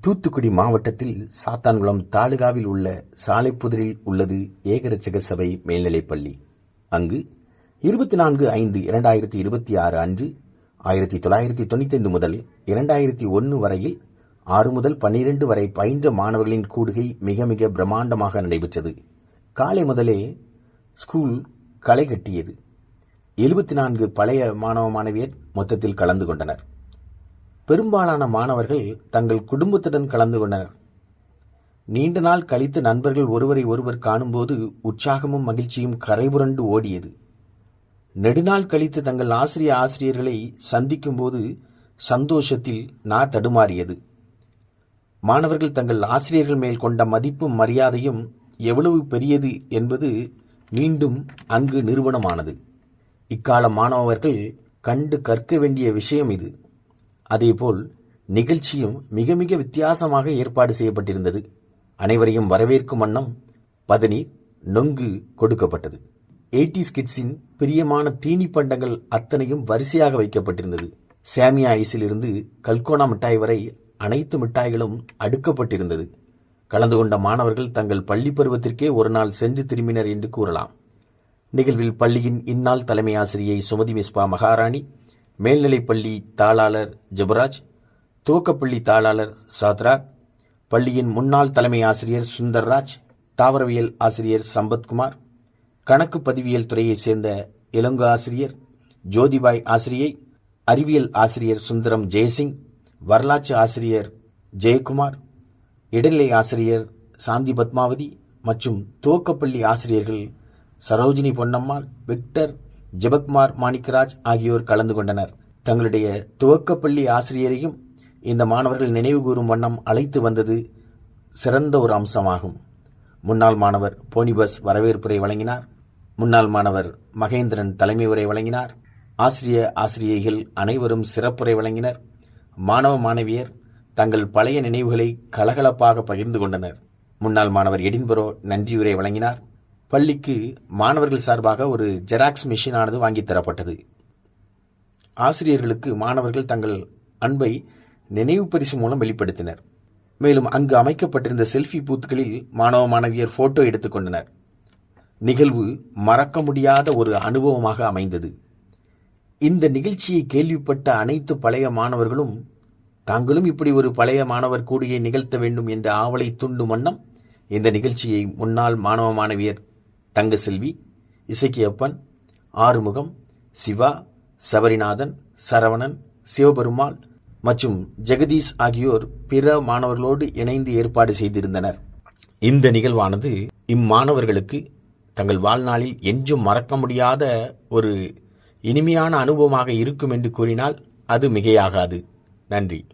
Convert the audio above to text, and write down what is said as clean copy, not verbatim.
தூத்துக்குடி மாவட்டத்தில் சாத்தான்குளம் தாலுகாவில் உள்ள சாலைப்புதரில் உள்ளது ஏகரட்சக சபை மேல்நிலைப்பள்ளி. அங்கு 24/5/2026 அன்று 1995 முதல் 2001 வரையில் 6 முதல் 12 வரை பயின்ற மாணவர்களின் கூடுகை மிக மிக பிரம்மாண்டமாக நடைபெற்றது. காலை முதலே ஸ்கூல் களை கட்டியது. 74 பழைய மாணவ மாணவியர் மொத்தத்தில் கலந்து கொண்டனர். பெரும்பாலான மாணவர்கள் தங்கள் குடும்பத்துடன் கலந்து கொண்டனர். நீண்ட நாள் கழித்து நண்பர்கள் ஒருவரை ஒருவர் காணும்போது உற்சாகமும் மகிழ்ச்சியும் கரைபுரண்டு ஓடியது. நெடுநாள் கழித்து தங்கள் ஆசிரியர்களை சந்திக்கும் போது சந்தோஷத்தில் தடுமாறியது. மாணவர்கள் தங்கள் ஆசிரியர்கள் மேல் கொண்ட மதிப்பும் மரியாதையும் எவ்வளவு பெரியது என்பது மீண்டும் அங்கு நிரூபணமானது. இக்கால மாணவர்கள் கண்டு கற்க வேண்டிய விஷயம் இது. அதேபோல் நிகழ்ச்சியும் மிக மிக வித்தியாசமாக ஏற்பாடு செய்யப்பட்டிருந்தது. அனைவரையும் வரவேற்கும் வண்ணம் பதநீர், நொங்கு கொடுக்கப்பட்டது. 80s கிட்ஸின் பிரியமான தீனி பண்டங்கள் அத்தனையும் வரிசையாக வைக்கப்பட்டிருந்தது. சாமியா ஐஸிலிருந்து கல்கோனா மிட்டாய் வரை அனைத்து மிட்டாய்களும் அடுக்கப்பட்டிருந்தது. கலந்து கொண்ட மாணவர்கள் தங்கள் பள்ளி பருவத்திற்கே ஒரு நாள் சென்று திரும்பினர் என்று கூறலாம். நிகழ்வில் பள்ளியின் இந்நாள் தலைமை ஆசிரியை சுமதி மிஸ்பா மகாராணி, மேல்நிலைப்பள்ளி தாளாளர் ஜபராஜ், துவக்கப்பள்ளி தாளாளர் சாத்ராக், பள்ளியின் முன்னாள் தலைமை ஆசிரியர் சுந்தர்ராஜ், தாவரவியல் ஆசிரியர் சம்பத்குமார், கணக்கு பதிவியல் துறையைச் சேர்ந்த இளங்கோ ஆசிரியர் ஜோதிபாய் ஆசிரியை, அறிவியல் ஆசிரியர் சுந்தரம் ஜெயசிங், வரலாற்று ஆசிரியர் ஜெயக்குமார், இடைநிலை ஆசிரியர் சாந்தி பத்மாவதி மற்றும் துவக்கப்பள்ளி ஆசிரியர்கள் சரோஜினி பொன்னம்மாள், விக்டர், ஜெபக்குமார் மாணிக்கராஜ் ஆகியோர் கலந்து கொண்டனர். தங்களுடைய துவக்கப்பள்ளி ஆசிரியரையும் இந்த மாணவர்கள் நினைவுகூரும் வண்ணம் அழைத்து வந்தது சிறந்த ஒரு அம்சமாகும். முன்னாள் மாணவர் போனிபஸ் வரவேற்புரை வழங்கினார். முன்னாள் மாணவர் மகேந்திரன் தலைமை உரை வழங்கினார். ஆசிரியைகள் அனைவரும் சிறப்புரை வழங்கினர். மாணவ மாணவியர் தங்கள் பழைய நினைவுகளை கலகலப்பாக பகிர்ந்து கொண்டனர். முன்னாள் மாணவர் எடின்பரோ நன்றியுரை வழங்கினார். பள்ளிக்கு மாணவர்கள் சார்பாக ஒரு ஜெராக்ஸ் மிஷின் ஆனது வாங்கித் தரப்பட்டது. ஆசிரியர்களுக்கு மாணவர்கள் தங்கள் அன்பை நினைவு பரிசு மூலம் வெளிப்படுத்தினர். மேலும் அங்கு அமைக்கப்பட்டிருந்த செல்ஃபி பூத்துகளில் மாணவ மாணவியர் போட்டோ எடுத்துக் கொண்டனர். நிகழ்வு மறக்க முடியாத ஒரு அனுபவமாக அமைந்தது. இந்த நிகழ்ச்சியை கேள்விப்பட்ட அனைத்து பழைய மாணவர்களும் தாங்களும் இப்படி ஒரு பழைய மாணவர் கூடியை நிகழ்த்த வேண்டும் என்ற ஆவலை தூண்டும் வண்ணம் இந்த நிகழ்ச்சியை முன்னாள் மாணவ மாணவியர் தங்கசெல்வி, இசக்கியப்பன், ஆறுமுகம், சிவா, சபரிநாதன், சரவணன், சிவபெருமாள் மற்றும் ஜெகதீஷ் ஆகியோர் பிற மாணவர்களோடு இணைந்து ஏற்பாடு செய்திருந்தனர். இந்த நிகழ்வானது இம்மாணவர்களுக்கு தங்கள் வாழ்நாளில் என்றும் மறக்க முடியாத ஒரு இனிமையான அனுபவமாக இருக்கும் என்று கூறினால் அது மிகையாகாது. நன்றி.